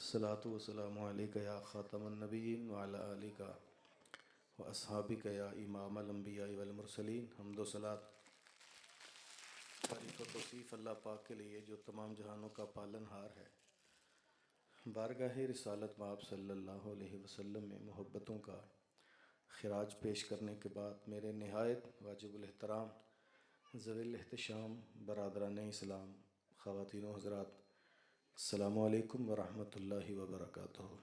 अस्सलातु वस्सलामु अलैका या ख़ातमन नबिय्यीन व अला आलिका व अस्हाबिका या इमामल अंबिया वल मुरसलीन। हम्दो सलात तारीफ़ व तौसीफ़ अल्लाह पाक के लिए जो तमाम जहानों का पालनहार है। बारगाह रिसालत में आप सल्लल्लाहु अलैहि वसल्लम में मोहब्बतों का खिराज पेश करने के बाद मेरे नहायत वाजिबुल एहतराम ज़वील एहतशाम बरादरान इस्लाम ख़वातीन व हज़रात, अस्सलामु अलैकुम व रहमतुल्लाहि व बरकातुहू।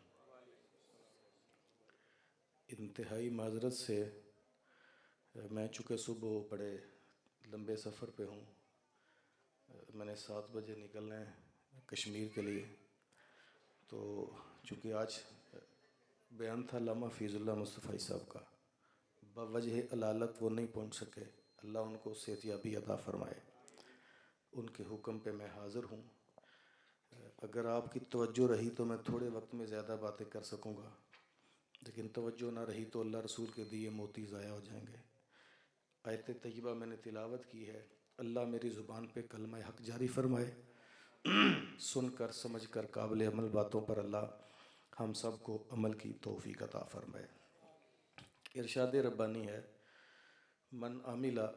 इंतहाई माज़रत से मैं चूँकि सुबह बड़े लंबे सफ़र पे हूँ, मैंने 7 बजे निकलना है कश्मीर के लिए। तो चूँकि आज बयान था अल्लामा फ़ीज़ुल्लाह मुस्तफ़ी साहब का, बवजह अलालत वो नहीं पहुँच सके, अल्लाह उनको सेहतियाबी अता फ़रमाए। उनके हुक्म पे मैं हाज़िर हूँ। अगर आपकी तवज्जो रही तो मैं थोड़े वक्त में ज़्यादा बातें कर सकूँगा, लेकिन तवज्जो ना रही तो अल्लाह रसूल के दिए मोती ज़ाया हो जाएंगे। आयत तय्यबा मैंने तिलावत की है, अल्लाह मेरी ज़ुबान पे कलमा हक़ जारी फरमाए। सुनकर समझकर काबिल अमल बातों पर अल्लाह हम सब को अमल की तौफ़ीक़ अता फरमाए। इरशाद रब्बानी है, मन आमिला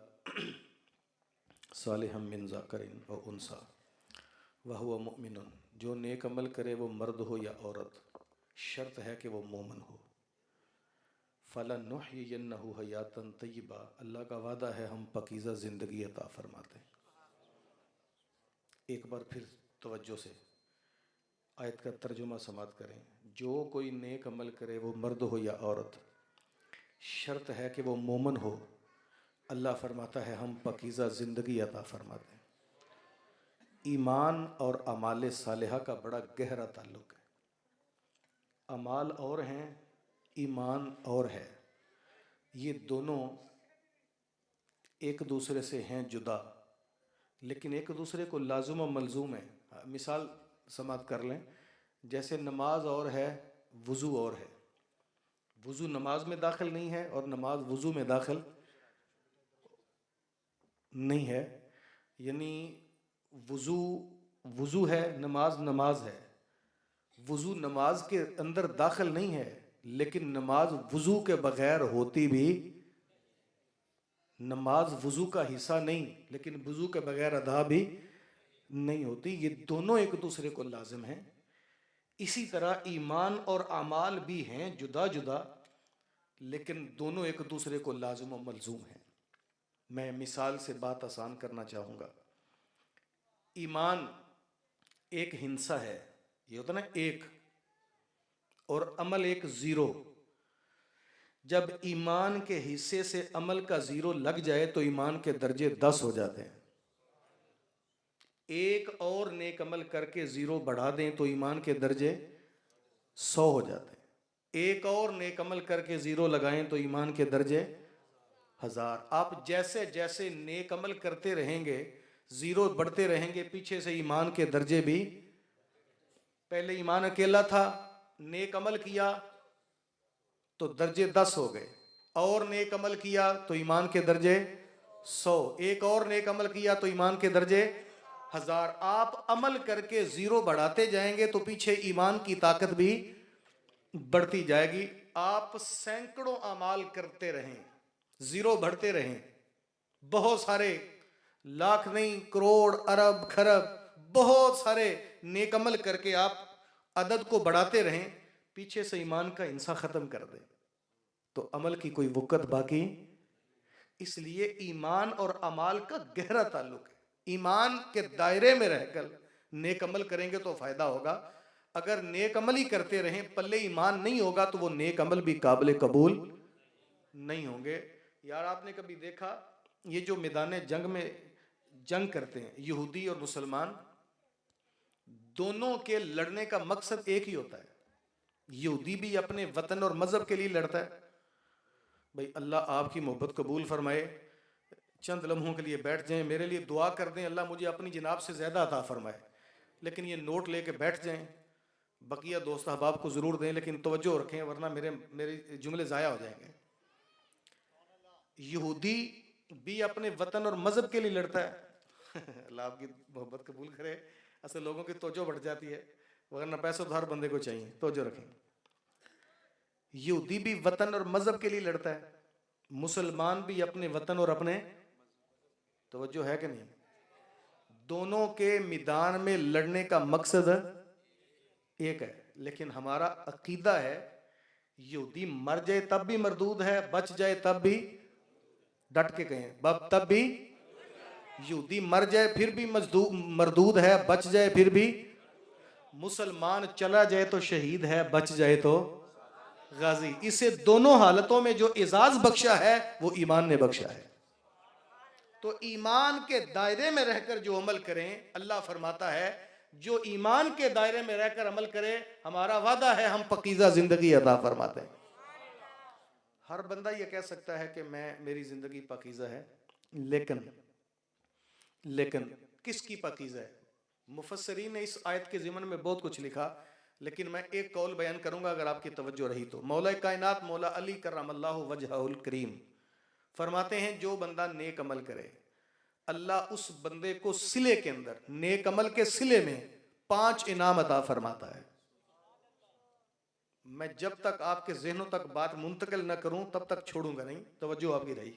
सालिहम मिन ज़ाकरिन व उनसा व हुवा मुमिनुन, जो नेक अमल करे वो मर्द हो या औरत, शर्त है कि वो मोमन हो। फ़लनुहयियन्नहु हयातन तय्यबा, अल्लाह का वादा है हम पकीज़ा ज़िंदगी अता फरमाते हैं। एक बार फिर तवज्जो से आयत का तर्जुमा समात करें। जो कोई नेक अमल करे वो मर्द हो या औरत, शर्त है कि वो मोमन हो। अल्लाह फरमाता है हम पकीज़ा ज़िंदगी अता फरमाते हैं। ईमान और अमाल सालिहा का बड़ा गहरा ताल्लुक़ है। अमाल और हैं, ईमान और है। ये दोनों एक दूसरे से हैं जुदा, लेकिन एक दूसरे को लाजुम व मलजूम है। मिसाल समात कर लें, जैसे नमाज और है, वज़ू और है। वज़ू नमाज में दाखिल नहीं है और नमाज वज़ू में दाखिल नहीं है। यानी वज़ू वज़ू है, नमाज नमाज है। वज़ू नमाज के अंदर दाखिल नहीं है, लेकिन नमाज वज़ू के बगैर होती भी, नमाज वज़ू का हिस्सा नहीं, लेकिन वज़ू के बगैर अदा भी नहीं होती। ये दोनों एक दूसरे को लाजिम हैं। इसी तरह ईमान और अमाल भी हैं जुदा जुदा, लेकिन दोनों एक दूसरे को लाजिम और मलजूम हैं। मैं मिसाल से बात आसान करना चाहूँगा। ईमान एक हिंसा है, ये होता ना एक, और अमल एक ज़ीरो। जब ईमान के हिस्से से अमल का ज़ीरो लग जाए तो ईमान के दर्जे 10 हो जाते हैं। एक और नेक अमल करके ज़ीरो बढ़ा दें तो ईमान के दर्जे 100 हो जाते हैं। एक और नेक अमल करके ज़ीरो लगाएं तो ईमान के दर्जे 1000। आप जैसे जैसे नेक अमल करते रहेंगे, ज़ीरो बढ़ते रहेंगे, पीछे से ईमान के दर्जे भी। पहले ईमान अकेला था, नेक अमल किया तो दर्जे 10 हो गए, और नेक अमल किया तो ईमान के दर्जे 100, एक और नेक अमल किया तो ईमान के दर्जे 1000। आप अमल करके ज़ीरो बढ़ाते जाएंगे तो पीछे ईमान की ताकत भी बढ़ती जाएगी। आप सैकड़ों अमाल करते रहें, ज़ीरो बढ़ते रहें, बहुत सारे, लाख नहीं, करोड़, अरब, खरब, बहुत सारे नेक अमल करके आप अदद को बढ़ाते रहें, पीछे से ईमान का हिस्सा ख़त्म कर दें तो अमल की कोई वक़्त बाकी। इसलिए ईमान और अमाल का गहरा ताल्लुक है। ईमान के दायरे में रहकर नेक अमल करेंगे तो फ़ायदा होगा। अगर नेक अमल ही करते रहें, पल्ले ईमान नहीं होगा तो वो नेक अमल भी काबिल कबूल नहीं होंगे। यार आपने कभी देखा, ये जो मैदान जंग में जंग करते हैं यहूदी और मुसलमान, दोनों के लड़ने का मकसद एक ही होता है। यहूदी भी अपने वतन और मजहब के लिए लड़ता है, भाई अल्लाह आपकी मोहब्बत कबूल फरमाए, चंद लम्हों के लिए बैठ जाएं, मेरे लिए दुआ कर दें, अल्लाह मुझे अपनी जनाब से ज़्यादा अता फरमाए। लेकिन ये नोट लेके बैठ जाएं, बकिया दोस्त अहबाब को ज़रूर दें, लेकिन तवज्जो रखें वरना मेरे जुमले ज़ाया हो जाएंगे। यहूदी भी अपने वतन और मजहब के लिए लड़ता है। अल्लाह आपकी मोहब्बत कबूल करे। असल लोगों की तवज्जो बढ़ जाती है, वरना पैसा तो हर बंदे को चाहिए। तो जो रखें, यहूदी भी वतन और मजहब के लिए लड़ता है, मुसलमान भी अपने वतन और अपने, तवज्जो है कि नहीं? दोनों के मैदान में लड़ने का मकसद एक है, लेकिन हमारा अकीदा है यहूदी मर जाए तब भी मरदूद है, बच जाए तब भी, डट के कहें बब, तब भी यहूदी मर जाए फिर भी मरदूद है, बच जाए फिर भी, मुसलमान चला जाए तो शहीद है, बच जाए तो गाजी। इसे दोनों हालतों में जो एजाज बख्शा है वो ईमान ने बख्शा है। तो ईमान के दायरे में रहकर जो अमल करें, अल्लाह फरमाता है जो ईमान के दायरे में रहकर अमल करे, हमारा वादा है हम पकीज़ा जिंदगी अता फरमाते हैं। हर बंदा ये कह सकता है कि मेरी जिंदगी पकीज़ा है, लेकिन किसकी पकीज़ा है? मुफस्सरीन ने इस आयत के ज़िमन में बहुत कुछ लिखा, लेकिन मैं एक कौल बयान करूंगा अगर आपकी तवज्जो रही तो। मौला कायनात मौला अली करमल्लाहु वजहुल करीम फरमाते हैं जो बंदा नेक अमल करे, अल्लाह उस बंदे को सिले के अंदर, नेक अमल के सिले में 5 इनाम अता फरमाता है। मैं जब तक आपके ज़हनों तक बात मुंतकिल न करूं तब तक छोड़ूंगा नहीं, तवज्जो आपकी रही।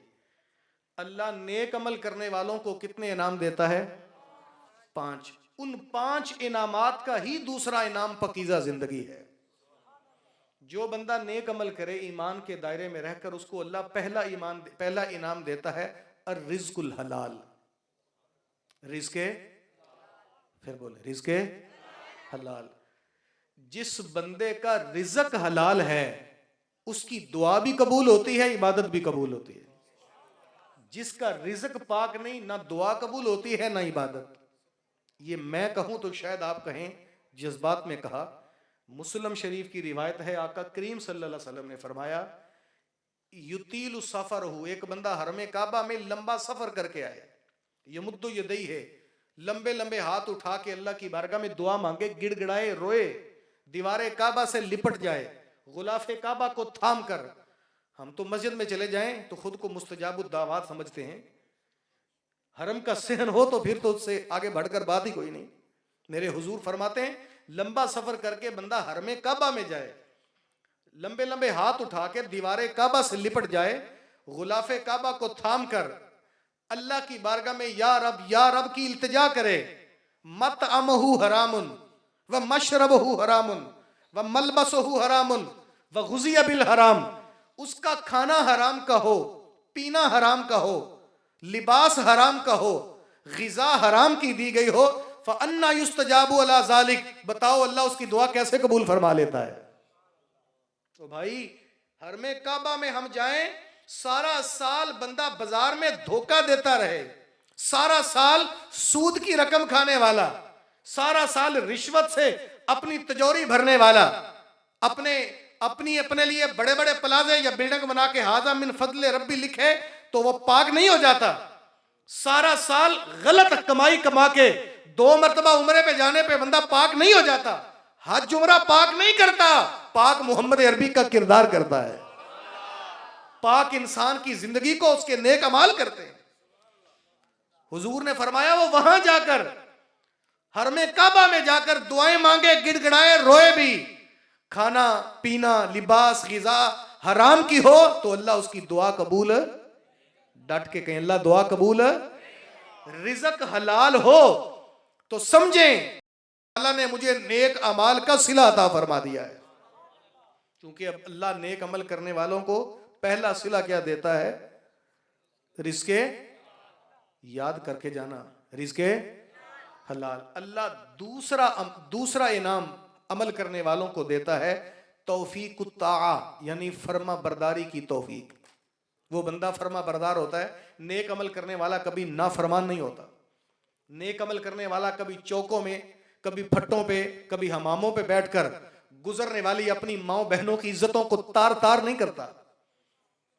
अल्लाह नेक अमल करने वालों को कितने इनाम देता है? 5। उन 5 इनामात का ही दूसरा इनाम पकीज़ा जिंदगी है। जो बंदा नेक अमल करे ईमान के दायरे में रहकर, उसको अल्लाह पहला इनाम देता है अर्रिज़्कुल हलाल। रिज़्क़े, फिर बोले रिज़्क़े हलाल। जिस बंदे का रिज़्क़ हलाल है उसकी दुआ भी कबूल होती है, इबादत भी कबूल होती है। जिसका रिज़्क़ पाक नहीं, ना दुआ कबूल होती है ना इबादत। ये मैं कहूं तो शायद आप कहें जज्बात में कहा। मुस्लिम शरीफ की रिवायत है, आका करीम सल्लल्लाहु अलैहि वसल्लम ने फरमाया युतीलु सफरहु, एक बंदा हरमे काबा में लंबा सफर करके आए, यमुद्दु यदैहि है, लंबे लंबे हाथ उठा के अल्लाह की बारगाह में दुआ मांगे, गिड़गिड़ाए, रोए, दीवारे काबा से लिपट जाए, गुलाफे काबा को थाम कर। हम तो मस्जिद में चले जाएं तो खुद को मुस्तजाबुद दावात समझते हैं, हरम का सहन हो तो फिर तो उससे आगे बढ़कर बात ही कोई नहीं। मेरे हुजूर फरमाते हैं लंबा सफर करके बंदा हरमे काबा में जाए, लंबे लंबे हाथ उठा के दीवारे काबा से लिपट जाए, गुलाफे काबा को थाम कर अल्लाह की बारगाह में या रब की इल्तिजा करे। मत अमहु हरामुन व मशरबहु हरामुन व मलबसहु हरामुन व गुज़िया बिल हराम। उसका खाना हराम का हो, पीना हराम का हो, लिबास हराम का हो, गिजा हराम की दी गई हो, फअन्ना युस्तजाबु अला ज़ालिक, बताओ अल्लाह उसकी दुआ कैसे कबूल फरमा लेता है। तो भाई हरमे काबा में हम जाएं, सारा साल बंदा बाजार में धोखा देता रहे, सारा साल सूद की रकम खाने वाला, सारा साल रिश्वत से अपनी तिजोरी भरने वाला, अपने लिए बड़े बड़े प्लाजे या बिल्डिंग बना के हाजा मिन फजले रब्बी लिखे तो वो पाक नहीं हो जाता। सारा साल गलत कमाई कमा के 2 मरतबा उम्रे पे जाने पे बंदा पाक नहीं हो जाता। हज उम्रा पाक नहीं करता, पाक मोहम्मद अरबी का किरदार करता है। पाक इंसान की जिंदगी को उसके नेक अमाल करते हैं। हुजूर ने फरमाया वो वहां जाकर हरमे काबा में जाकर दुआएं मांगे, गिड़गिड़ाए, रोए भी, खाना पीना लिबास गिजा हराम की हो तो अल्लाह उसकी दुआ कबूल, डट के कहें अल्लाह दुआ कबूल। रिज़्क़ हलाल हो तो समझें अल्लाह ने मुझे नेक अमाल का सिला अता फरमा दिया है। क्योंकि अब अल्लाह नेक अमल करने वालों को पहला सिला क्या देता है? रिज़्क़े, याद करके जाना, रिज़्क़े हलाल। अल्लाह दूसरा इनाम अमल करने वालों को देता है तौफीकुत ताआ, यानी फर्मा बरदारी की तौफीक। वो बंदा फर्मा बरदार होता है। नेक अमल करने वाला कभी नाफरमान नहीं होता। नेक अमल करने वाला कभी चौकों में, कभी फट्टों पे, कभी हमामों पे बैठकर गुजरने वाली अपनी माओ बहनों की इज्जतों को तार तार नहीं करता।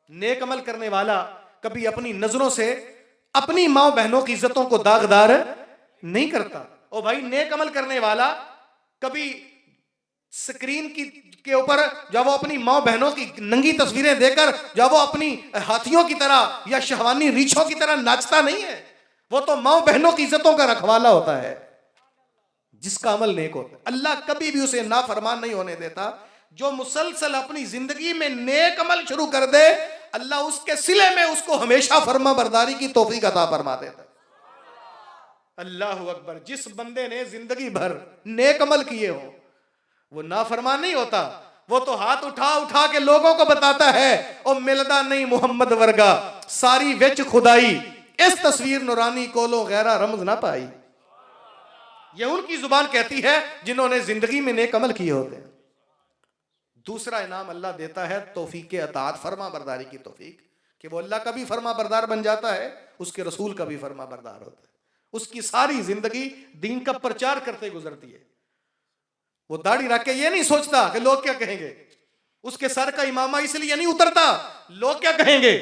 नेक अमल करने वाला कभी अपनी नजरों से अपनी माओ बहनों की इज्जतों को दागदार नहीं करता। ओ भाई, नेक अमल करने वाला कभी स्क्रीन के ऊपर जब वो अपनी माँ बहनों की नंगी तस्वीरें देकर जब वो अपनी हाथियों की तरह या शहवानी रीछों की तरह नाचता नहीं है। वो तो माँ बहनों की इज्जतों का रखवाला होता है। जिसका अमल नेक होता है अल्लाह कभी भी उसे नाफरमान नहीं होने देता। जो मुसलसल अपनी जिंदगी में नेक अमल शुरू कर दे अल्लाह उसके सिले में उसको हमेशा फर्मा बरदारी की तौफीक अता फरमा देता है। अल्लाह अकबर। जिस बंदे ने जिंदगी भर नेक अमल किए हो वो नाफरमान नहीं होता। वो तो हाथ उठा उठा के लोगों को बताता है ओ मिलदा नहीं मोहम्मद वर्गा सारी विच खुदाई इस तस्वीर नुरानी कोलो गैरा रमज ना पाई। ये उनकी जुबान कहती है जिन्होंने जिंदगी में नेक अमल किए होते हैं। दूसरा इनाम अल्लाह देता है तौफीक अतात, फर्मा बरदारी की तौफीक, कि वो अल्लाह का भी फर्मा बरदार बन जाता है, उसके रसूल का भी फर्मा बरदार होता है। उसकी सारी जिंदगी दीन का प्रचार करते गुजरती है। वो दाढ़ी रख के ये नहीं सोचता कि लोग क्या कहेंगे, उसके सर का इमामा इसलिए नहीं उतरता लोग क्या कहेंगे,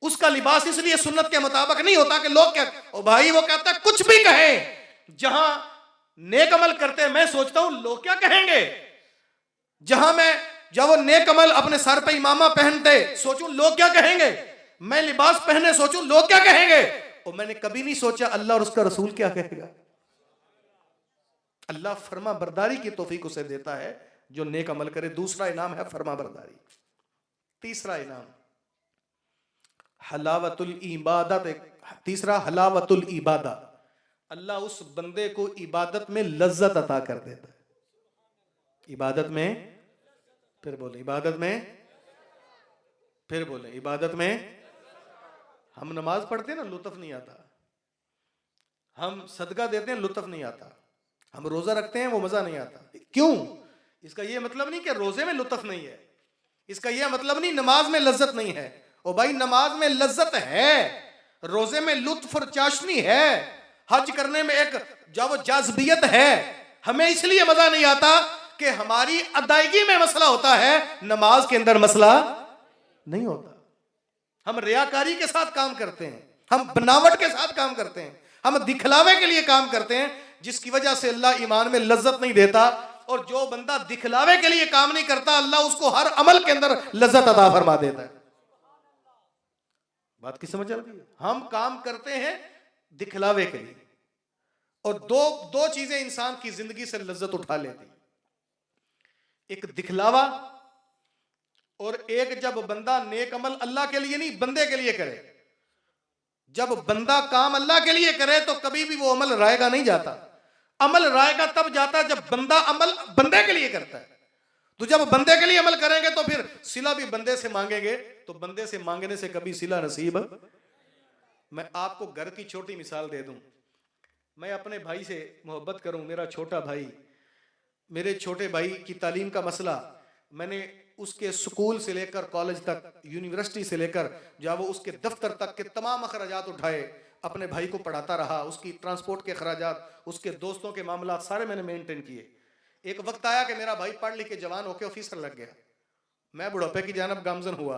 उसका लिबास इसलिए सुन्नत के मुताबिक नहीं होता कि लोग क्या। ओ भाई वो कहता है कुछ भी कहें, जहां नेक अमल करते मैं सोचता हूं लोग क्या कहेंगे। जब वो नेक अमल अपने सर पे इमामा पहनते सोचूं लोग क्या कहेंगे, मैं लिबास पहने सोचूं लोग क्या कहेंगे, और मैंने कभी नहीं सोचा अल्लाह और उसका रसूल क्या कहेगा। अल्लाह फर्मा बरदारी की तौफीक उसे देता है जो नेक अमल करे। दूसरा इनाम है फर्मा बरदारी। तीसरा इनाम हलावतुल इबादत। तीसरा हलावतुल इबादा, अल्लाह उस बंदे को इबादत में लज्जत अता कर देता है। इबादत में, फिर बोले इबादत में, फिर बोले इबादत में। हम नमाज पढ़ते हैं ना लुत्फ नहीं आता, हम सदका देते हैं लुत्फ नहीं आता, हम रोजा रखते हैं वो मजा नहीं आता। क्यों? इसका यह मतलब नहीं कि रोजे में लुत्फ नहीं है, इसका यह मतलब नहीं नमाज में लज्जत नहीं है। ओ भाई नमाज में लज्जत है, रोजे में लुत्फ और चाशनी है, हज करने में एक जब जाज़बियत है। हमें इसलिए मजा नहीं आता कि हमारी अदायगी में मसला होता है, नमाज के अंदर मसला नहीं होता। हम रियाकारी के साथ काम करते हैं, हम बनावट के साथ काम करते हैं, हम दिखलावे के लिए काम करते हैं, जिसकी वजह से अल्लाह ईमान में लज्जत नहीं देता। और जो बंदा दिखलावे के लिए काम नहीं करता अल्लाह उसको हर अमल के अंदर लज्जत अता फरमा देता है। बात की समझ आ रही है? हम काम करते हैं दिखलावे के लिए, और दो चीजें इंसान की जिंदगी से लज्जत उठा लेती, एक दिखलावा और एक जब बंदा नेक अमल अल्लाह के लिए नहीं बंदे के लिए करे। जब बंदा काम अल्लाह के लिए करे तो कभी भी वो अमल रायगा नहीं जाता। अमल रायगा तब जाता जब बंदा अमल बंदे के लिए करता है। तो जब बंदे के लिए अमल करेंगे तो फिर सिला भी बंदे से मांगेंगे, तो बंदे से मांगने से कभी सिला नसीब। मैं आपको घर की छोटी मिसाल दे दूं। मैं अपने भाई से मोहब्बत करूं, मेरा छोटा भाई, मेरे छोटे भाई की तालीम का मसला, मैंने उसके स्कूल से लेकर कॉलेज तक, यूनिवर्सिटी से लेकर जब वो उसके दफ्तर तक के तमाम अखराजात उठाए, अपने भाई को पढ़ाता रहा, उसकी ट्रांसपोर्ट के अखराजात, उसके दोस्तों के मामला सारे मैंने मेंटेन किए। एक वक्त आया कि मेरा भाई पढ़ लिख के जवान होकर ऑफिसर लग गया, मैं बुढ़ापे की जानब गामजन हुआ।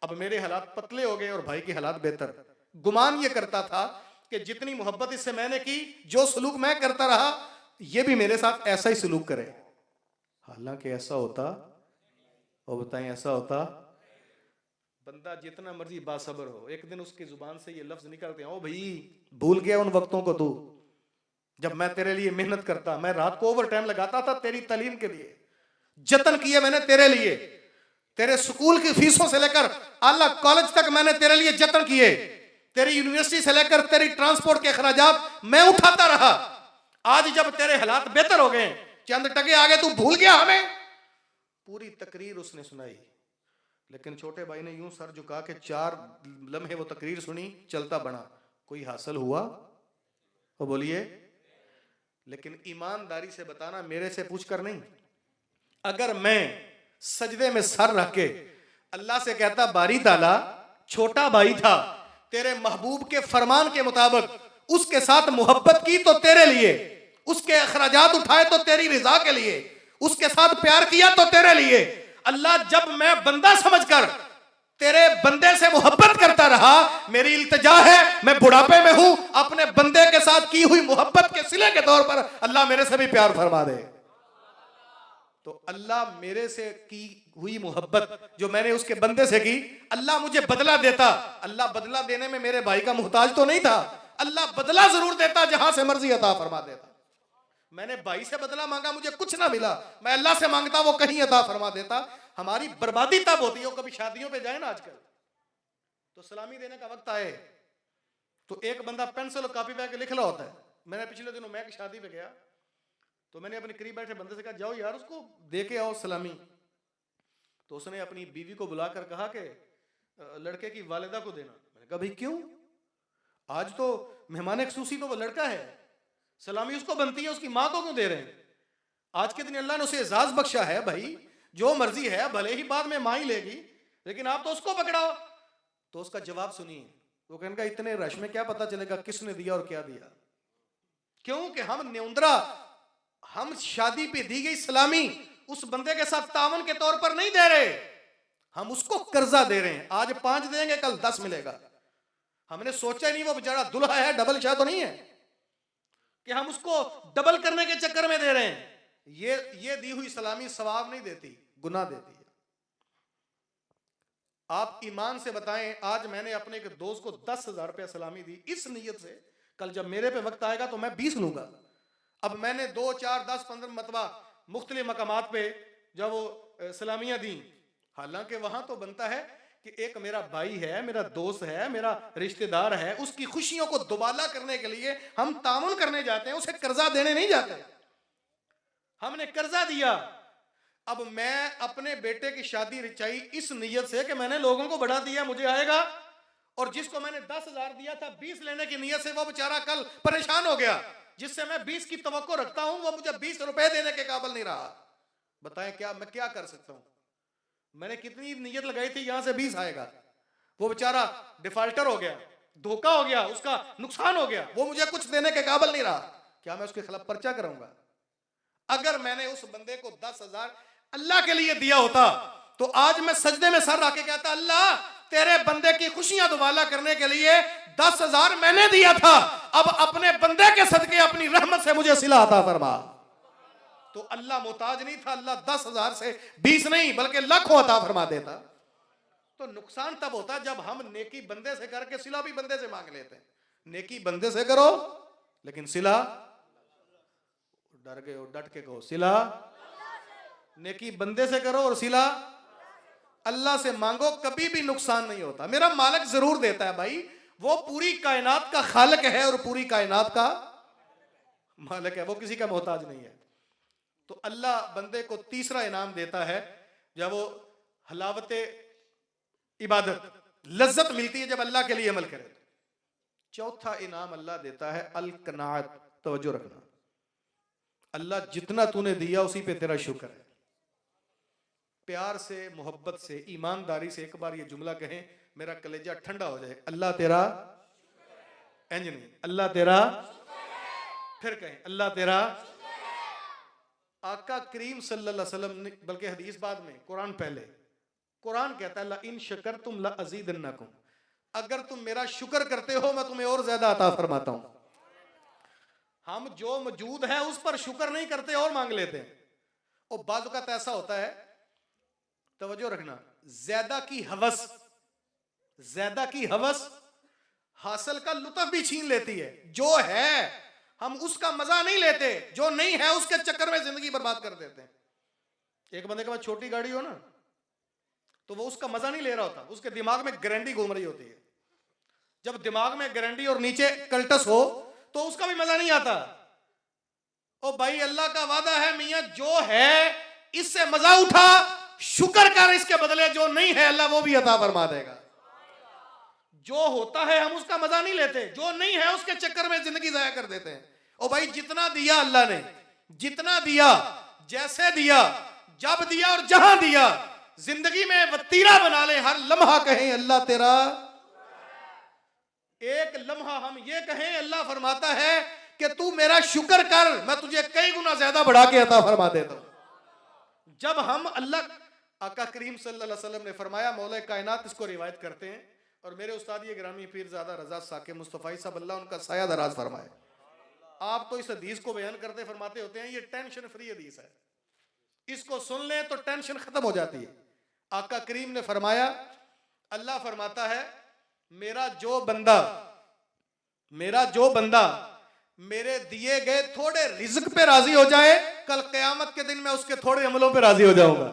अब मेरे हालात पतले हो गए और भाई के हालात बेहतर। गुमान ये करता था कि जितनी मोहब्बत इससे मैंने की, जो सलूक मैं करता रहा, ये भी मेरे साथ ऐसा ही सलूक करे। हालांकि ऐसा होता, और बताएं ऐसा होता, बंदा जितना मर्जी बासबर हो, एक दिन उसकी जुबान से ये लफ्ज निकलते हैं, ओ भाई भूल गया उन वक्तों को तू जब मैं तेरे लिए मेहनत करता, मैं रात को ओवर टाइम लगाता था तेरी तालीम के लिए, जतन किए मैंने तेरे लिए, तेरे स्कूल की फीसों से लेकर आला कॉलेज तक मैंने तेरे लिए जतन किए, तेरी यूनिवर्सिटी से लेकर तेरी ट्रांसपोर्ट के अखराजात मैं उठाता रहा। आज जब तेरे हालात बेहतर हो गए, चंद टके आगे, तू भूल गया हमें। पूरी तकरीर उसने सुनाई, लेकिन छोटे भाई ने यूं सर झुका के 4 लम्हे वो तकरीर सुनी, चलता बना। कोई हासिल हुआ? वो बोलिए। लेकिन ईमानदारी से बताना, मेरे से पूछ कर नहीं, अगर मैं सजदे में सर रख के अल्लाह से कहता बारी ताला छोटा भाई था, तेरे महबूब के फरमान के मुताबिक उसके साथ मोहब्बत की तो तेरे लिए, उसके अखराजात उठाए तो तेरी रिजा के लिए, उसके साथ प्यार किया तो तेरे लिए। अल्लाह जब मैं बंदा समझकर तेरे बंदे से मोहब्बत करता रहा, मेरी इल्तिजा है, मैं बुढ़ापे में हूं, अपने बंदे के साथ की हुई मोहब्बत के सिले के तौर पर अल्लाह मेरे से भी प्यार फरमा दे। तो अल्लाह मेरे से की हुई मोहब्बत जो मैंने उसके बंदे से की, अल्लाह मुझे बदला देता। अल्लाह बदला देने में मेरे भाई का मुहताज तो नहीं था, अल्लाह बदला जरूर देता, जहां से मर्जी अता फरमा देता। मैंने भाई से बदला मांगा, मुझे कुछ ना मिला, मैं अल्लाह से मांगता, वो कहीं अता फरमा देता। हमारी बर्बादी तब होती है, कभी शादियों पे जाए ना आजकल, तो सलामी देने का वक्त आए तो एक बंदा पेंसिल और कॉपी पे लिख रहा होता है। मैंने पिछले दिनों मैं की शादी पे गया, तो मैंने अपने करीब बैठे बंदे से कहा, जाओ यार उसको दे के आओ सलामी। तो उसने अपनी बीवी को बुलाकर कहा कि लड़के की वालिदा को देना। मैंने कहा भाई क्यों, आज तो मेहमान खुसूसी तो वो लड़का है, सलामी उसको बनती है, उसकी माँ को क्यों दे रहे हैं? आज के दिन अल्लाह ने उसे एजाज बख्शा है, भाई जो मर्जी है, भले ही बाद में माँ ही लेगी, लेकिन आप तो उसको पकड़ाओ। तो उसका जवाब सुनिए, वो कहने का इतने रश में क्या पता चलेगा किसने दिया और क्या दिया, क्योंकि हम न्योंदरा, हम शादी पे दी गई सलामी उस बंदे के साथ तावन के तौर पर नहीं दे रहे, हम उसको कर्जा दे रहे हैं। आज 5 देंगे कल 10 मिलेगा। हमने सोचा ही नहीं वो बेचारा दुल्हा है, डबल शाह तो नहीं है कि हम उसको डबल करने के चक्कर में दे रहे हैं। ये दी हुई सलामी सवाब नहीं देती, गुनाह देती है। आप ईमान से बताएं, आज मैंने अपने एक दोस्त को 10,000 रुपया सलामी दी इस नीयत से कल जब मेरे पे वक्त आएगा तो मैं 20 लूंगा। अब मैंने 2, 4, 10, 15 मतबा मुख्तलिफ मकामात पे जब वो सलामियां दी, हालांकि वहां तो बनता है कि एक मेरा भाई है, मेरा दोस्त है, मेरा रिश्तेदार है, उसकी खुशियों को दुबाला करने के लिए हम तामुन करने जाते हैं, उसे कर्जा देने नहीं जाते। हमने कर्जा दिया, अब मैं अपने बेटे की शादी रचाई इस नीयत से कि मैंने लोगों को बढ़ा दिया, मुझे आएगा, और जिसको मैंने 10,000 दिया था 20 लेने की नीयत से वो बेचारा कल परेशान हो गया, जिससे मैं 20 की तवक्को रखता हूं, वो मुझे 20 रुपए देने के काबिल नहीं रहा। बताएं क्या मैं क्या कर सकता हूं? मैंने कितनी नीयत लगाई थी यहां से 20 आएगा, वो बेचारा डिफॉल्टर हो गया, धोखा हो गया, उसका नुकसान हो गया, वो मुझे कुछ देने के काबिल नहीं रहा। क्या मैं उसके खिलाफ पर्चा कराऊंगा? अगर मैंने उस बंदे को 10,000 अल्लाह के लिए दिया होता तो आज मैं सजदे में सर रख के कहता, अल्लाह तेरे बंदे की खुशियां दुबाला करने के लिए 10,000 मैंने दिया था, अब अपने बंदे के सदके अपनी रहमत से मुझे सिला अता फरमा। तो अल्लाह मोहताज नहीं था, अल्लाह 10,000 से 20 नहीं बल्कि लाखों अता फरमा देता। तो नुकसान तब होता जब हम नेकी बंदे से करके सिला भी बंदे से मांग लेते हैं। नेकी बंदे से करो लेकिन सिला, डर गए हो, डट के कहो सिला। नेकी बंदे से करो और सिला अल्लाह से मांगो, कभी भी नुकसान नहीं होता। मेरा मालिक जरूर देता है भाई, वो पूरी कायनात का खालिक है और पूरी कायनात का मालिक है, वो किसी का मोहताज नहीं है। तो अल्लाह बंदे को तीसरा इनाम देता है जब वो हलावत इबादत, लज्जत मिलती है जब अल्लाह के लिए अमल करे। चौथा इनाम अल्लाह देता है अल कनाअत, तवज्जो रखना, अल्लाह जितना तूने दिया उसी पे तेरा शुक्र है। प्यार से, मोहब्बत से, ईमानदारी से एक बार ये जुमला कहें, मेरा कलेजा ठंडा हो जाए, अल्लाह तेरा, इंज नहीं, अल्लाह तेरा, फिर कहें अल्लाह तेरा। आका करीम सल्लल्लाहु अलैहि वसल्लम ने, बल्कि हदीस बाद में, कुरान पहले, कुरान कहता है ला इन शकरतुम ला अज़ीदन्नकुम, अगर तुम मेरा शुक्र करते हो मैं तुम्हें और ज्यादा अता फरमाता हूं। हम जो मौजूद है उस पर शुक्र नहीं करते और मांग लेते हैं। और बाज़ औक़ात ऐसा होता है, तवज्जो रखना, ज्यादा की हवस, ज्यादा की हवस हासिल का लुत्फ भी छीन लेती है। जो है हम उसका मजा नहीं लेते, जो नहीं है उसके चक्कर में जिंदगी बर्बाद कर देते हैं। एक बंदे के पास छोटी गाड़ी हो ना तो वो उसका मजा नहीं ले रहा होता, उसके दिमाग में गारंटी घूम रही होती है। जब दिमाग में गारंटी और नीचे कल्टस हो तो उसका भी मजा नहीं आता। ओ भाई अल्लाह का वादा है मियां, जो है इससे मजा उठा, शुक्र कर, इसके बदले जो नहीं है अल्लाह वो भी अता फरमा देगा। जो होता है हम उसका मजा नहीं लेते, जो नहीं है उसके चक्कर में जिंदगी जाया कर देते हैं। ओ भाई जितना दिया अल्लाह ने, जितना दिया, जैसे दिया, जब दिया और जहां दिया, जिंदगी में वतीरा बना ले, हर लम्हा कहें अल्लाह तेरा। एक लम्हा हम ये कहें, अल्लाह फरमाता है कि तू मेरा शुक्र कर, मैं तुझे कई गुना ज्यादा बढ़ा के अता फरमा देता हूं। जब हम अल्लाह, आका करीम सल्लल्लाहु अलैहि वसल्लम ने फरमाया, मौला कायनात इसको रिवायत करते हैं और मेरे उस्ताद ये ग्रामी पीरजादा रजा साके मुस्तफ़ा साहब, अल्लाह उनका साया दराज फरमाए। आप तो इस हदीस को बयान करते फरमाते होते हैं ये टेंशन फ्री हदीस है, इसको सुन ले तो टेंशन खत्म हो जाती है। आका करीम ने फरमाया, अल्लाह फरमाता है मेरा जो बंदा मेरे दिए गए थोड़े रिज्क पे राजी हो जाए, कल कयामत के दिन मैं उसके थोड़े अमलों पे राजी हो जाऊंगा।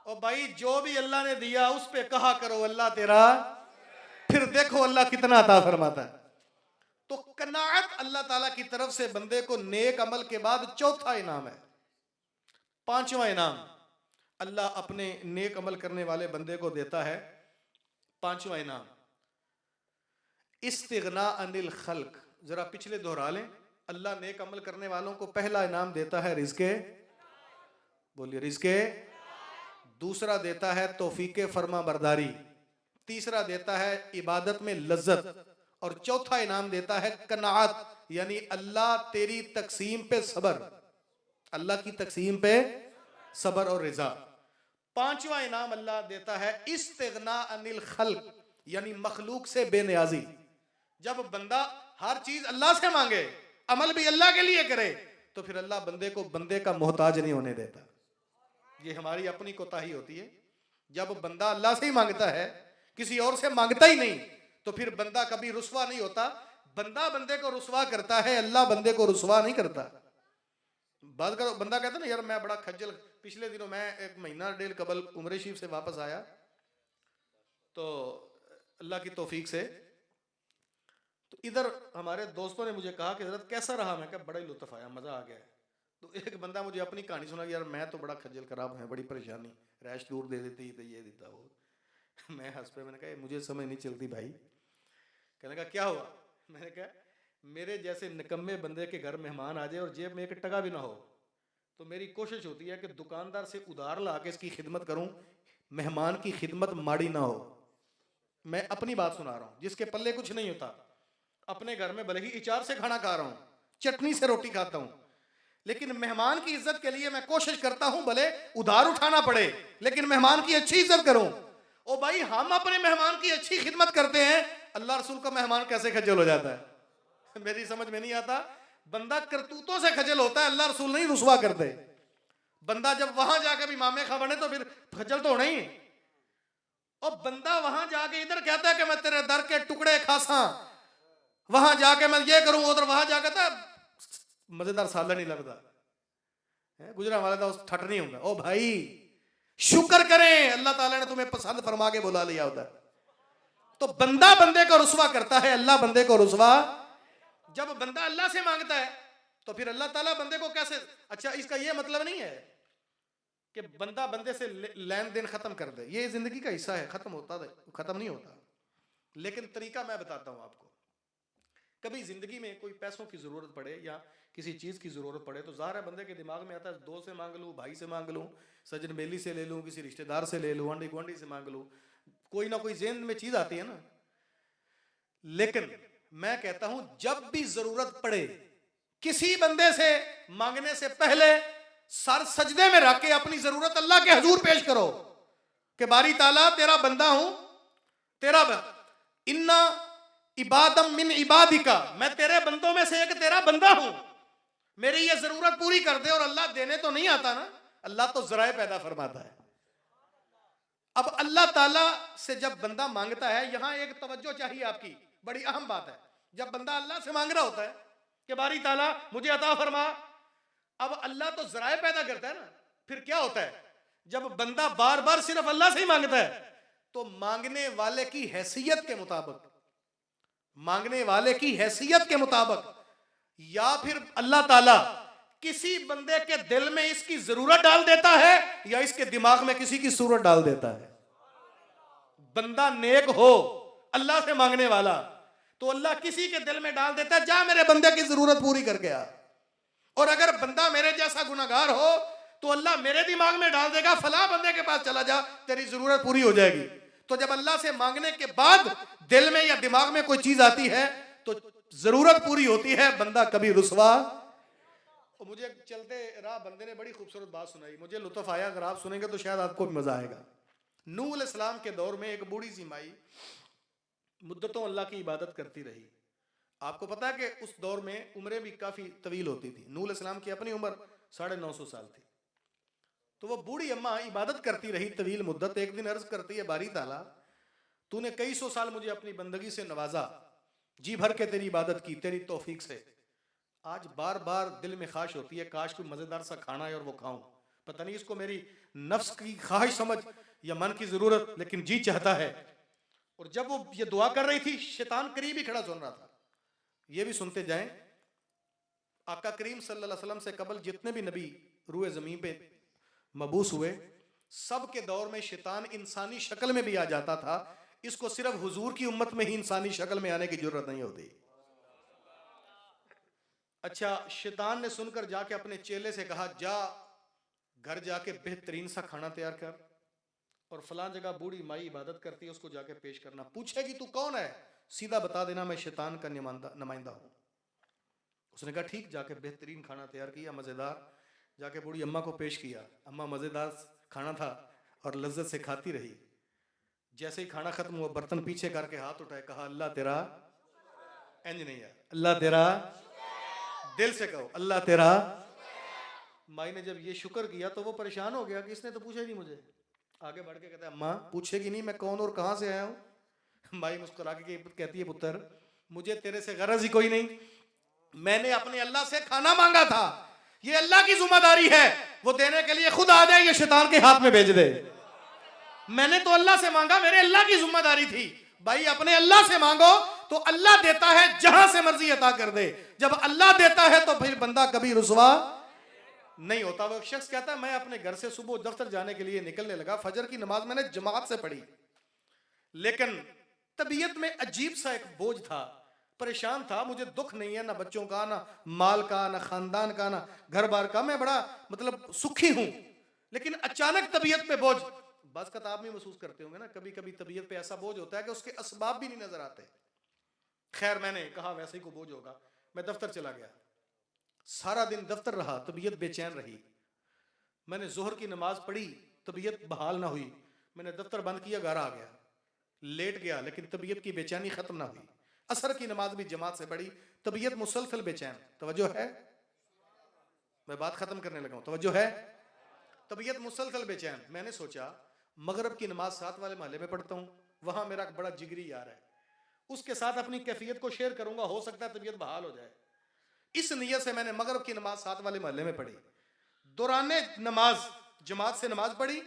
और भाई जो भी अल्लाह ने दिया उस पे कहा करो अल्लाह तेरा, फिर देखो अल्लाह कितना अता फरमाता है। तो कनाअत अल्लाह ताला की तरफ से बंदे को नेक अमल के बाद चौथा इनाम है। पांचवा इनाम अल्लाह अपने नेक अमल करने वाले बंदे को देता है। पांचवा इनाम इस्तिगना अनिल खल्क। जरा पिछले दोहरा लें। अल्लाह नेक अमल करने वालों को पहला इनाम देता है रिज़्क़े, बोलिए रिज़्क़े। दूसरा देता है तौफीके फरमा बरदारी। तीसरा देता है इबादत में लज्जत। और चौथा इनाम देता है कनाअत, यानी अल्लाह तेरी तकसीम पे सबर, अल्लाह की तकसीम पे सबर और रिजा। पांचवा इनाम अल्लाह देता है इस्तिगना अनिल खल्क, यानी मखलूक से बेनियाजी। जब बंदा हर चीज अल्लाह से मांगे, अमल भी अल्लाह के लिए करे, तो फिर अल्लाह बंदे को बंदे का मोहताज नहीं होने देता। ये हमारी अपनी कोताही होती है। जब बंदा अल्लाह से ही मांगता है, किसी और से मांगता ही नहीं, तो फिर बंदा कभी रुसवा नहीं होता। बंदा बंदे को रुसवा करता है, अल्लाह बंदे को रुसवा नहीं करता। बात करो, बंदा कहता ना यार मैं बड़ा खज्जल, पिछले दिनों मैं 1.5 महीना कबल उम्र शरीफ से वापस आया, तो अल्लाह की तौफीक से तो इधर हमारे दोस्तों ने मुझे कहा कि हज़रत कैसा रहा। मैं कहा बड़ा ही लुत्फ आया, मज़ा आ गया। तो एक बंदा मुझे अपनी कहानी सुना कि यार मैं तो बड़ा खज्जल खराब है, बड़ी परेशानी, रैश दूर दे देती तो ये देता वो। मैं हंस पे, मैंने कहा मुझे समझ नहीं चलती भाई। कहने का क्या हुआ? मैंने कहा मेरे जैसे निकम्मे बंदे के घर मेहमान आ जाए और जेब में एक टका भी ना हो, तो मेरी कोशिश होती है कि दुकानदार से उधार ला के इसकी खिदमत करूं, मेहमान की खिदमत माड़ी ना हो। मैं अपनी बात सुना रहा हूं, जिसके पल्ले कुछ नहीं होता, अपने घर में भले ही इचार से खाना खा रहा हूं, चटनी से रोटी खाता हूं, लेकिन मेहमान की इज्जत के लिए मैं कोशिश करता हूं, भले उधार उठाना पड़े लेकिन मेहमान की अच्छी इज्जत करूं। ओ भाई, हम अपने मेहमान की अच्छी खिदमत करते हैं, अल्लाह रसूल का मेहमान कैसे खज्जल हो जाता है? मेरी समझ में नहीं आता। बंदा करतूतों से खजल होता है, अल्लाह रसूल नहीं रुसवा करते। बंदा जब वहां जाकर भी मामे खा बने तो फिर खजल तो होना ही। और बंदा वहां जाके इधर कहता है कि मैं तेरे दर के टुकड़े खासा, वहां जाके मैं ये करूं, उधर वहां जाकर था मजेदार साल नहीं लगता है, गुजरा वाले उस ठट नहीं होगा। ओ भाई शुक्र करें अल्लाह ताला ने तुम्हें पसंद फरमा के बुला लिया उधर। तो बंदा बंदे को रुसवा करता है, अल्लाह बंदे को रुसवा। जब बंदा अल्लाह से मांगता है तो फिर अल्लाह ताला बंदे को कैसे, अच्छा इसका ये मतलब नहीं है कि बंदा बंदे से लेन देन खत्म कर दे, ये जिंदगी का हिस्सा है, खत्म नहीं होता। लेकिन तरीका मैं बताता हूं आपको। कभी जिंदगी में कोई पैसों की जरूरत पड़े या किसी चीज की जरूरत पड़े तो जाहिर है बंदे के दिमाग में आता है दोस्त से मांग लूं, भाई से मांग लूं, सजन बेली से ले लूं, किसी रिश्तेदार से ले लूं, आंडी गुआंढी से मांग लूं, कोई ना कोई जेहन में चीज आती है ना। लेकिन मैं कहता हूं जब भी जरूरत पड़े किसी बंदे से मांगने से पहले सर सजदे में रख के अपनी जरूरत अल्लाह के हजूर पेश करो कि बारी ताला तेरा बंदा हूं, तेरा इन्ना इबादम मिन इबादिका, मैं तेरे बंदों में से एक तेरा बंदा हूं, मेरी ये जरूरत पूरी कर दे। और अल्लाह देने तो नहीं आता ना, अल्लाह तो जराए पैदा फरमाता है। अब अल्लाह ताला से जब बंदा मांगता है, यहां एक तवज्जो चाहिए आपकी, बड़ी अहम बात है। जब बंदा अल्लाह से मांग रहा होता है कि बारी ताला मुझे अता फरमा, अब अल्लाह तो जराए पैदा करता है ना, फिर क्या होता है जब बंदा बार बार सिर्फ अल्लाह से ही मांगता है तो मांगने वाले की हैसियत के मुताबिक, मांगने वाले की हैसियत के मुताबिक या फिर अल्लाह ताला किसी बंदे के दिल में इसकी जरूरत डाल देता है या इसके दिमाग में किसी की सूरत डाल देता है। बंदा नेक हो अल्लाह से मांगने वाला तो अल्लाह किसी के दिल में डाल देता है जा मेरे बंदे की जरूरत पूरी करके आ। और अगर बंदा मेरे जैसा गुनाहगार हो तो अल्लाह मेरे दिमाग में डाल देगा फला बंदे के पास चला जा तेरी जरूरत पूरी हो जाएगी। तो जब अल्लाह से मांगने के बाद दिल में या दिमाग में कोई चीज आती है तो जरूरत पूरी होती है, बंदा कभी रुसवा। और मुझे चलते राह बंदे ने बड़ी खूबसूरत बात सुनाई, मुझे लुत्फ आया, अगर आप सुनेंगे तो शायद आपको भी मजा आएगा। नूह अलैहिस्सलाम के दौर में एक बूढ़ी सी माई मुद्दतों अल्लाह की इबादत करती रही। आपको पता है कि उस दौर में उम्रें भी काफी तवील होती थी। नूह अलैहिस्सलाम की अपनी उम्र 950 साल थी। तो वो बूढ़ी अम्मा इबादत करती रही तवील मुद्दत। एक दिन अर्ज करती है बारी ताला तूने कई सौ साल मुझे अपनी बंदगी से नवाजा, जी भर के तेरी इबादत की तेरी तौफीक से। आज बार बार दिल में ख्वाहिश होती है काश कोई मजेदार सा खाना है और वो खाऊं। पता नहीं इसको मेरी नफ्स की ख्वाहिश समझ या मन की जरूरत, लेकिन जी चाहता है। और जब वो ये दुआ कर रही थी, शैतान करीब ही खड़ा सुन रहा था। ये भी सुनते जाएं, आका करीम सल्लल्लाहु अलैहि वसल्लम से कबल जितने भी नबी रूए जमीन पे मबूस हुए, सब के दौर में शैतान इंसानी शक्ल में भी आ जाता था। इसको सिर्फ हुजूर की उम्मत में ही इंसानी शक्ल में आने की जरूरत नहीं होती। अच्छा, शैतान ने सुनकर जाके अपने चेले से कहा, जा घर जाके बेहतरीन सा खाना तैयार कर और फलां जगह बूढ़ी माई इबादत करती है, उसको जाके पेश करना। पूछेगी तू कौन है, सीधा बता देना मैं शैतान का नुमाइंदा हूं। उसने कहा ठीक। जाके बेहतरीन खाना तैयार किया, मजेदार, जाके बूढ़ी अम्मा को पेश किया। अम्मा मजेदार खाना था और लज्जत से खाती रही। जैसे ही खाना खत्म हुआ, बर्तन पीछे करके हाथ उठाए, कहा अल्लाह तेरा, इंज नहीं है, अल्लाह तेरा, दिल से कहो अल्लाह तेरा। माई ने जब ये शुक्र किया तो वो परेशान हो गया कि इसने तो पूछा ही नहीं मुझे। आगे बढ़ के कहता है, अम्मा पूछेगी नहीं मैं कौन और कहां से आया हूं। माई मुस्कुरा के कहती है, पुत्र मुझे तेरे से गरज ही कोई नहीं, मैंने अपने अल्लाह से खाना मांगा था, ये अल्लाह की जिम्मेदारी है, वो देने के लिए खुद आ जाए या शैतान के हाथ में भेज दे। मैंने तो अल्लाह से मांगा, मेरे अल्लाह की जिम्मेदारी थी। भाई अपने अल्लाह से मांगो तो अल्लाह देता है, जहां से मर्जी अता कर दे। जब अल्लाह देता है तो फिर बंदा कभी रुसवा नहीं होता। वो शख्स कहता है, मैं अपने घर से सुबह दफ्तर जाने के लिए निकलने लगा, फजर की नमाज मैंने जमात से पढ़ी, लेकिन तबीयत में अजीब सा एक बोझ था, परेशान था। मुझे दुख नहीं है, ना बच्चों का, ना माल का, ना खानदान का, ना घर बार का, मैं बड़ा मतलब सुखी हूं। लेकिन अचानक तबीयत पे बोझ, बस का आप भी महसूस करते होंगे ना, कभी कभी तबीयत पे ऐसा बोझ होता है कि उसके असबाब भी नहीं नजर आते। खैर मैंने कहा वैसे ही को बोझ होगा, मैं दफ्तर चला गया। सारा दिन दफ्तर रहा, तबीयत बेचैन रही। मैंने जोहर की नमाज पढ़ी, तबीयत बहाल ना हुई। मैंने दफ्तर बंद किया, घर आ गया, लेट गया, लेकिन तबीयत की बेचैनी खत्म ना हुई। असर की नमाज भी जमात से पढ़ी, तबीयत मुसलसल बेचैन। तवज्जो है, मैं बात खत्म करने लगा हूं, तवज्जो है। तबीयत मुसलसल बेचैन। मैंने सोचा मगरब की नमाज साथ वाले मोहल्ले में पढ़ता हूं, वहां मेरा बड़ा जिगरी यार है, उसके साथ अपनी कैफियत को शेयर करूंगा, हो सकता है तबीयत बहाल हो जाए। इस नियत से मैंने मगरब की नमाज साथ वाले मोहल्ले में पढ़ी। दौराने नमाज जमात से नमाज पढ़ी,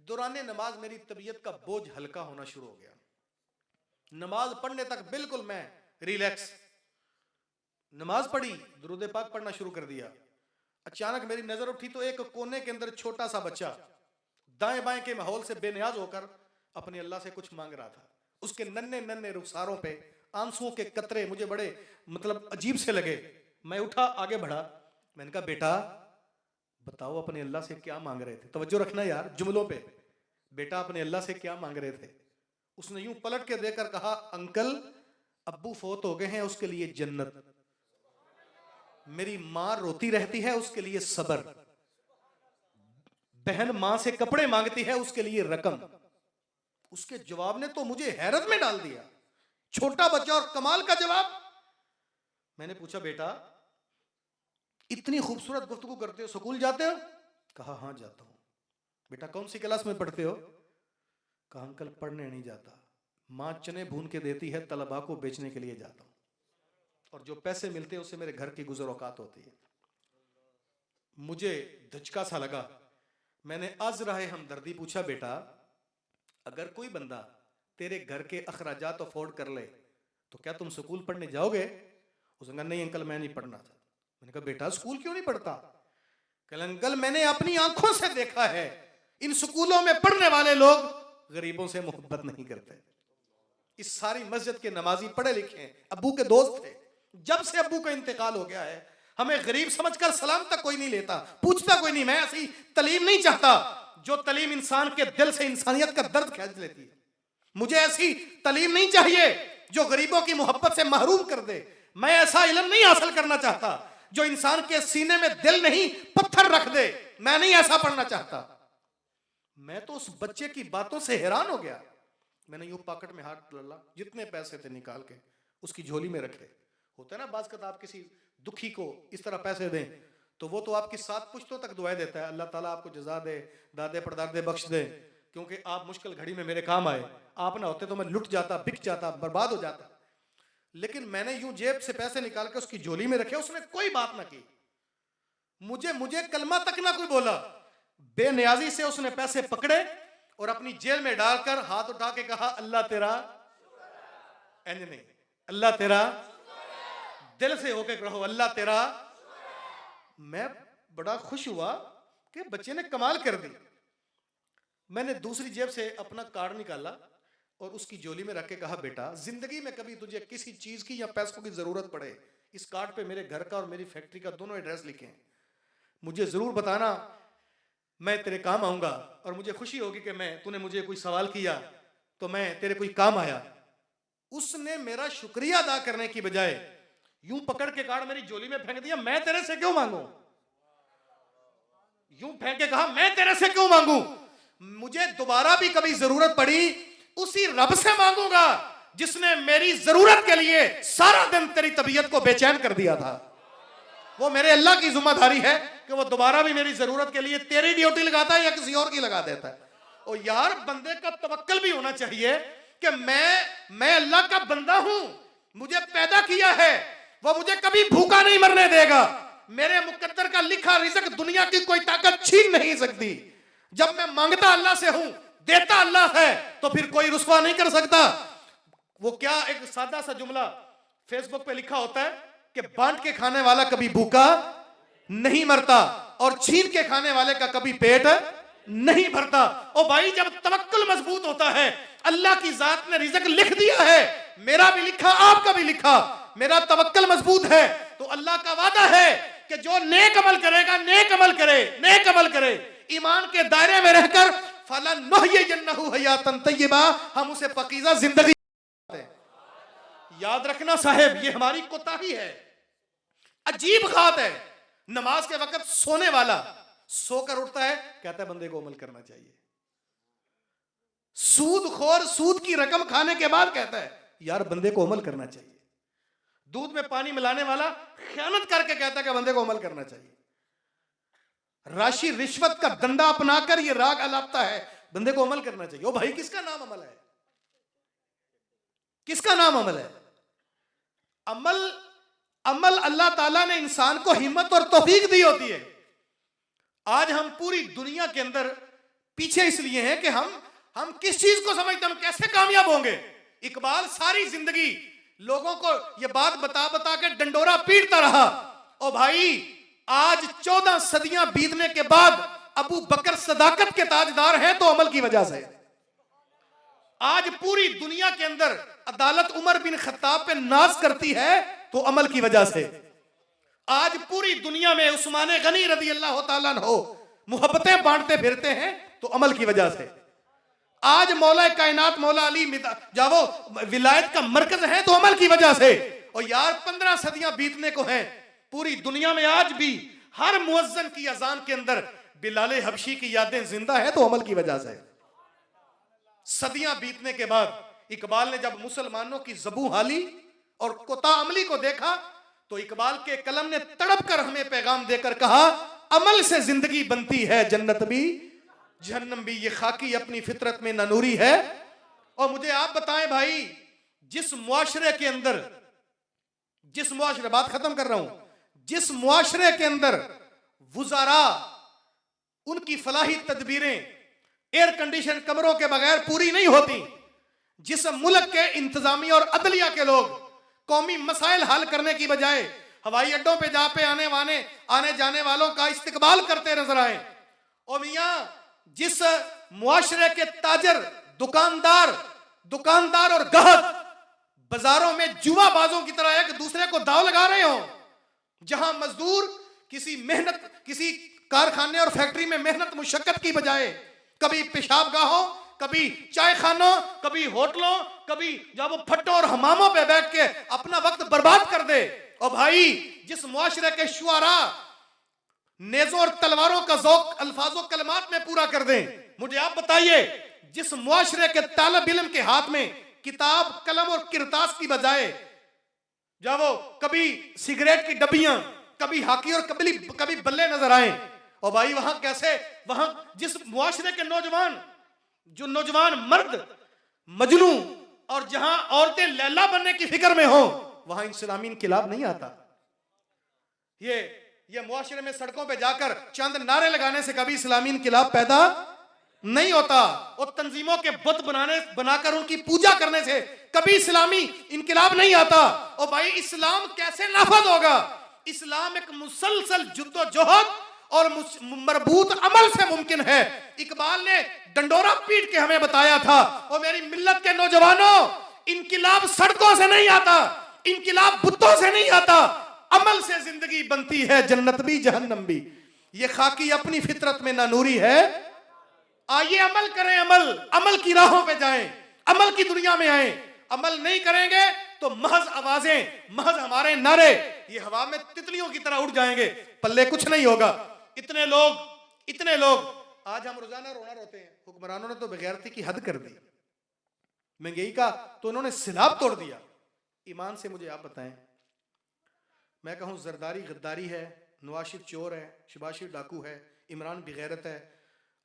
दौराने नमाज मेरी तबीयत का बोझ हल्का होना शुरू हो गया। नमाज पढ़ने तक बिल्कुल मैं रिलैक्स। नमाज पढ़ी, दुरूद पाक पढ़ना शुरू कर दिया। अचानक मेरी नजर उठी तो एक कोने के अंदर छोटा सा बच्चा दाएं बाएं के माहौल से बेनियाज होकर अपने अल्लाह से कुछ मांग रहा था। उसके नन्हे नन्हे रुखसारों पे आंसुओं के कतरे मुझे बड़े मतलब अजीब से लगे। मैं उठा, आगे बढ़ा, मैंने कहा बेटा बताओ अपने अल्लाह से क्या मांग रहे थे। तवज्जो रखना यार जुमलों पे, बेटा अपने अल्लाह से क्या मांग रहे थे। उसने यूं पलट के देकर कहा, अंकल अब्बू फोत हो गए हैं, उसके लिए जन्नत। मेरी मां रोती रहती है, उसके लिए सब्र। बहन मां से कपड़े मांगती है, उसके लिए रकम। उसके जवाब ने तो मुझे हैरत में डाल दिया। छोटा बच्चा और कमाल का जवाब। मैंने पूछा बेटा इतनी खूबसूरत गुफ्तगू करते हो, स्कूल जाते हो? कहा हाँ जाता हूं। बेटा कौन सी क्लास में पढ़ते हो? कहा अंकल पढ़ने नहीं जाता, मां चने भून के देती है, तलबा को बेचने के लिए जाता हूं, और जो पैसे मिलते हैं उससे मेरे घर की गुजर औकात होती है। मुझे धचका सा लगा। मैंने आज राहे हमदर्दी पूछा, बेटा अगर कोई बंदा तेरे घर के अखराजात अफोर्ड कर ले तो क्या तुम स्कूल पढ़ने जाओगे? उसने कहा नहीं अंकल मैं नहीं पढ़ना चाहता। मैंने कहा बेटा स्कूल क्यों नहीं पढ़ता? कहा अंकल मैंने अपनी आंखों से देखा है, इन स्कूलों में पढ़ने वाले लोग गरीबों से मोहब्बत नहीं करते। इस सारी मस्जिद के नमाजी पढ़े लिखे हैं, अब्बू के दोस्त थे। जब से अब्बू का इंतकाल हो गया है हमें गरीब समझकर सलाम तक कोई नहीं लेता, पूछता कोई नहीं। मैं ऐसी तलीम नहीं चाहता जो तलीम इंसान के दिल से इंसानियत का दर्द खींच लेती है। मुझे ऐसी तलीम नहीं चाहिए जो गरीबों की मोहब्बत से महरूम कर दे। मैं ऐसा इल्म नहीं हासिल करना चाहता जो इंसान के सीने में दिल नहीं पत्थर रख दे। मैं नहीं ऐसा पढ़ना चाहता। मैं तो उस बच्चे की बातों से हैरान हो गया। मैंने यूं पॉकेट में हाथ डाला, जितने पैसे थे निकाल के उसकी झोली में रखे। होता है ना बाज़ कत आप किसी दुखी को इस तरह पैसे दें तो वो तो आपकी 7 पुश्तों तक दुआएं देता है, अल्लाह ताला आपको जज़ा दे, दादे परदादे बख्श दे, क्योंकि आप मुश्किल घड़ी में मेरे काम आए। आप ना होते तो मैं लुट जाता, बिक जाता, बर्बाद हो जाता। लेकिन मैंने यूं जेब से पैसे निकाल के उसकी झोली में रखे, उसने कोई बात ना की, मुझे कलमा तक ना कोई बोला। बेनियाजी से उसने पैसे पकड़े और अपनी जेल में डालकर हाथ उठा के कहा अल्लाह तेरा, ऐसे नहीं, अल्लाह तेरा, दिल से होके कहो अल्लाह तेरा। मैं बड़ा खुश हुआ कि बच्चे ने कमाल कर दी। मैंने दूसरी जेब से अपना कार्ड निकाला और उसकी झोली में रख के कहा बेटा, जिंदगी में कभी तुझे किसी चीज की या पैसों की जरूरत पड़े, इस कार्ड पे मेरे घर का और मेरी फैक्ट्री का दोनों एड्रेस लिखे हैं, मुझे जरूर बताना, मैं तेरे काम आऊंगा और मुझे खुशी होगी कि मैं तूने मुझे कोई सवाल किया तो मैं तेरे कोई काम आया। उसने मेरा शुक्रिया अदा करने की बजाय यूं पकड़ के कार्ड मेरी झोली में फेंक दिया, मैं तेरे से क्यों मांगू, यूं फेंक के कहा मैं तेरे से क्यों मांगू, मुझे दोबारा भी कभी जरूरत पड़ी उसी रब से मांगूंगा जिसने मेरी जरूरत के लिए सारा दिन तेरी तबीयत को बेचैन कर दिया था। वो मेरे अल्लाह की जिम्मेदारी है कि वो दोबारा भी मेरी जरूरत के लिए तेरी ड्यूटी लगाता है या किसी और की लगा देता है। और यार बंदे का तवक्कल भी होना चाहिए कि मैं अल्लाह का बंदा हूं, मुझे पैदा किया है, वो मुझे कभी भूखा नहीं मरने देगा, मेरे मुकद्दर का लिखा रिज़्क दुनिया की कोई ताकत छीन नहीं सकती। जब मैं मांगता अल्लाह से हूं, देता अल्लाह है, तो फिर कोई रुस्वा नहीं कर सकता। वो क्या एक सादा सा जुमला फेसबुक पे लिखा होता है कि बांट के खाने वाला कभी भूखा नहीं मरता और छीन के खाने वाले का कभी पेट नहीं भरता। ओ भाई, जब तवक्कुल मजबूत होता है, अल्लाह की जात ने रिज़्क लिख दिया है, मेरा भी लिखा आपका भी लिखा, मेरा तवक्कुल मजबूत है, तो अल्लाह का वादा है कि जो नेक अमल करेगा, नेक अमल करे, नेक अमल करे, ईमान के दायरे में रहकर फलनुहयिन्नहु हयातन तय्यबा, हम उसे पकीज़ा जिंदगी। याद रखना साहब, ये हमारी कोताही है, अजीब बात है। नमाज के वक्त सोने वाला सोकर उठता है, कहता है बंदे को अमल करना चाहिए। सूदखोर सूद की रकम खाने के बाद कहता है यार बंदे को अमल करना चाहिए। दूध में पानी मिलाने वाला खयानत करके कहता है कि बंदे को अमल करना चाहिए। राशि रिश्वत का धंधा अपनाकर ये राग अलापता है, बंदे को अमल करना चाहिए। ओ भाई, किसका नाम अमल है, किसका नाम अमल है? अमल अल्लाह ताला ने इंसान को हिम्मत और तौफीक दी होती है। आज हम पूरी दुनिया के अंदर पीछे इसलिए हैं कि हम किस चीज को समझते, हम कैसे कामयाब होंगे। इकबाल सारी जिंदगी लोगों को यह बात बता बता के डंडोरा पीटता रहा। ओ भाई, आज 14 सदियां बीतने के बाद अबू बकर सदाकत के ताजदार हैं तो अमल की वजह से। आज पूरी दुनिया के अंदर अदालत उमर बिन खत्ताब पे नाज करती है तो अमल की वजह से। आज पूरी दुनिया में उस्मान गनी रज़ी अल्लाह ताला अन्हु मोहब्बतें बांटते फिरते हैं तो अमल की वजह से। आज मौला कायनात मौला अली जावो विलायत का मरकज है तो अमल की वजह से। और यार 15 सदियां बीतने को हैं, पूरी दुनिया में आज भी हर मुअज्जिन की अजान के अंदर बिलाल हबशी की यादें जिंदा है तो अमल की वजह से। सदियां बीतने के बाद इकबाल ने जब मुसलमानों की ज़बू हाली और कोता अमली को देखा तो इकबाल के कलम ने तड़प कर हमें पैगाम देकर कहा, अमल से जिंदगी बनती है, जन्नत भी जहन्नम भी, ये खाकी अपनी फितरत में ननूरी है। और मुझे आप बताएं भाई, जिस मुआशरे के अंदर, जिस मुआशरे, बात खत्म कर रहा हूं, जिस मुआशरे के अंदर वुज़ारा उनकी फलाही तदबीरें एयर कंडीशन कमरों के बगैर पूरी नहीं होती, जिस मुल्क के इंतजामिया और अदलिया के लोग कौमी मसाइल हल करने की बजाय हवाई अड्डों पे जा पे आने जाने वालों का इस्तिकबाल करते नजर आए, और मियां जिस मुआशरे के ताजर दुकानदार और गाहक बाजारों में जुआबाजों की तरह एक दूसरे को दाव लगा रहे हो, जहां मजदूर किसी कारखाने और फैक्ट्री में मेहनत मुशक्कत की बजाय कभी पेशाबगाहों, कभी चाय खानों, कभी होटलों, कभी जब वो फट्टों और हमामों पे बैठ के अपना वक्त बर्बाद कर दे। और भाई, जिस मुआशरे के शुआरा नेज़ों और तलवारों का ज़ौक़ अल्फाजों कलमात में पूरा कर दें, मुझे आप बताइए, जिस मुआशरे के तालिब इल्म के हाथ में किताब कलम और किरतास की बजाय जब वो कभी सिगरेट की डब्बियां, कभी हाकी और कभी बल्ले नजर आए, और भाई वहां जिस मुआशरे के नौजवान मर्द मजनू और जहां औरतें लैला बनने की फिक्र में हो वहां इस्लामी इनकिलाब नहीं आता। ये मुआशरे में सड़कों पे जाकर चंद नारे लगाने से कभी इस्लामी इनकिलाब पैदा नहीं होता। और तंजीमों के बुत बनाकर उनकी पूजा करने से कभी इस्लामी इनकिलाब नहीं आता। और भाई इस्लाम कैसे नाफज होगा? इस्लाम एक मुसलसल जुद्दोजहद और मरबूत अमल से मुमकिन है। इकबाल ने डंडोरा पीट के हमें बताया था, और मेरी मिल्लत के नौजवानों, इनकिलाब सड़कों से नहीं आता, इनकिलाब बुतों से नहीं आता। अमल से जिंदगी बनती है, जन्नत भी जहन्नम भी। ये खाकी अपनी फितरत में नानूरी है। आइए अमल करें, अमल की राहों पे जाएं, अमल की दुनिया में आए। अमल नहीं करेंगे तो महज आवाजें, महज हमारे नारे ये हवा में तितलियों की तरह उड़ जाएंगे, पल्ले कुछ नहीं होगा। इतने लोग आज हम रोजाना रोना रोते हैं। हुक्मरानों ने तो बेगैरती की हद कर दी, महंगाई का तो उन्होंने सिलाब तोड़ दिया। ईमान से मुझे आप बताएं, मैं कहूं जरदारी गद्दारी है, नवाज शरीफ चोर है, शहबाज शरीफ डाकू है, इमरान बेगैरत है,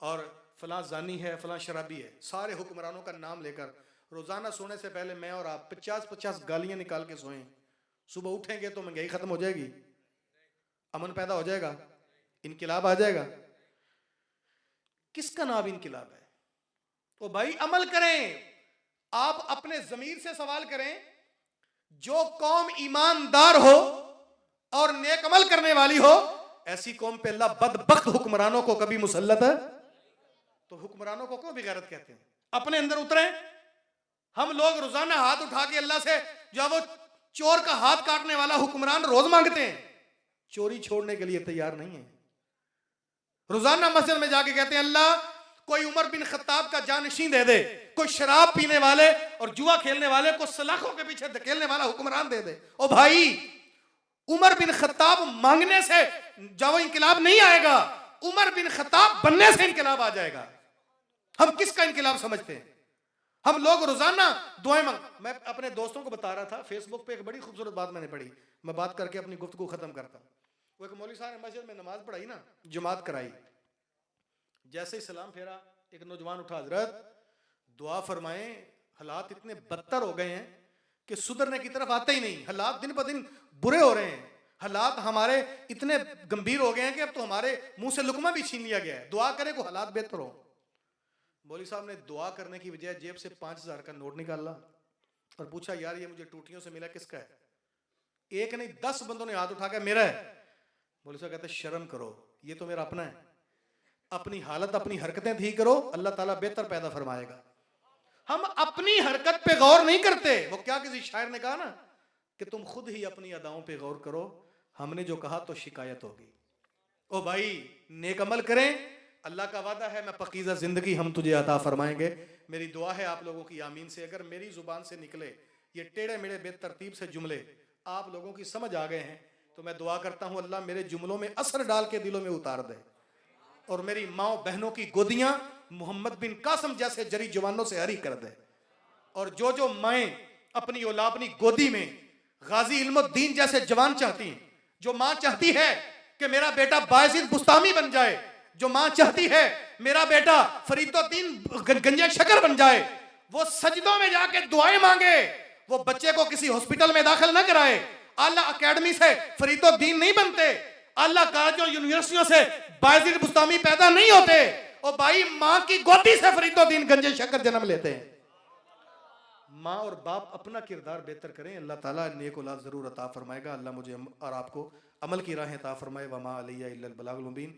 और फलां जानी है, फलां शराबी है, सारे हुक्मरानों का नाम लेकर रोजाना सोने से पहले मैं और आप 50-50 गालियां निकाल के सोएं। सुबह उठेंगे तो महंगाई खत्म हो जाएगी, अमन पैदा हो जाएगा, इनकिलाब आ जाएगा। किसका नाम इनकिलाब है? तो भाई अमल करें। आप अपने जमीर से सवाल करें। जो कौम ईमानदार हो और नेक अमल करने वाली हो, ऐसी कौम पे अल्लाह बदबख्त हुक्मरानों को कभी मुसल्लत है। तो हुक्मरानों को क्यों बेगैरत कहते हैं? अपने अंदर उतरे। हम लोग रोजाना हाथ उठा के अल्लाह से, जो वो चोर का हाथ काटने वाला हुक्मरान रोज मांगते हैं, चोरी छोड़ने के लिए तैयार नहीं है। रोजाना मस्जिद में जाके कहते हैं अल्लाह कोई उमर बिन खत्ताब का जानशीन दे दे, कोई शराब पीने वाले और जुआ खेलने वाले को सलाखों के पीछे धकेलने वाला हुक्मरान दे दे। ओ भाई, उमर बिन खत्ताब मांगने से जब वो इनकिलाब नहीं आएगा, उमर बिन खत्ताब बनने से इनकिलाब आ जाएगा। हम किसका इनकिलाब समझते हैं? हम लोग रोजाना दुआएं मैं अपने दोस्तों को बता रहा था, फेसबुक पे एक बड़ी खूबसूरत बात मैंने पढ़ी, मैं बात करके अपनी गुफ्तगू खत्म करता। वो एक मौलवी साहब ने मस्जिद में नमाज पढ़ाई ना, जमात कराई, जैसे ही सलाम फेरा एक नौजवान उठा, हजरत दुआ फरमाएं, हालात इतने बदतर हो गए हैं कि सुधरने की तरफ आते ही नहीं, हालात दिन ब दिन बुरे हो रहे हैं, हालात हमारे इतने गंभीर हो गए हैं कि अब तो हमारे मुंह से लुकमा भी छीन लिया गया है, दुआ करे को हालात बेहतर हो। मौलवी साहब ने दुआ करने की बजाय जेब से 5000 का नोट निकाला और पूछा, यार ये मुझे टूटियों से मिला, किसका है? एक नहीं 10 बंदों ने हाथ उठा के, मेरा है। मौलवी साहब कहते शर्म करो, ये तो मेरा अपना है। अपनी हालत, अपनी हरकतें ठीक करो, अल्लाह ताला बेहतर पैदा फरमाएगा। हम अपनी हरकत पे गौर नहीं करते। वो क्या किसी शायर ने कहा ना कि तुम खुद ही अपनी अदाओं पे गौर करो, हमने जो कहा तो शिकायत होगी। ओ भाई, नेक अमल करें, अल्लाह का वादा है मैं पकीज़ा जिंदगी हम तुझे अता फरमाएंगे। मेरी दुआ है आप लोगों की आमीन से, अगर मेरी जुबान से निकले ये टेढ़े मेढ़े बेतरतीब से जुमले आप लोगों की समझ आ गए हैं, तो मैं दुआ करता हूं अल्लाह मेरे जुमलों में असर डाल के दिलों में उतार दे, और मेरी माँ बहनों की गोदियां मोहम्मद बिन कासम जैसे जरी जवानों से हरी कर दे। और जो माएँ अपनी औलाद अपनी गोदी में गाजी इल्मुद्दीन जैसे जवान चाहती हैं, जो माँ चाहती है कि मेरा बेटा बायजीद बुस्तामी बन जाए, जो माँ चाहती है मेरा बेटा फरीदुद्दीन गंजे शकर बन जाए, वो सजदों में जाके दुआएं मांगे, वो बच्चे को किसी हॉस्पिटल में दाखिल न कराए। आला अकेडमी से फरीदुद्दीन नहीं बनते, आला कॉलेजों यूनिवर्सिटियों से बायजीद बुस्तामी पैदा नहीं होते। और भाई, माँ की गोदी से फरीदुद्दीन गंजे शकर जन्म लेते हैं। माँ और बाप अपना किरदार बेहतर करें, अल्लाह ताला नेक औलाद जरूर अता फरमाएगा। अल्लाह मुझे और आपको अमल की राहें अता फरमाए। वमा अलैया इल्लल बलागुल मुबीन।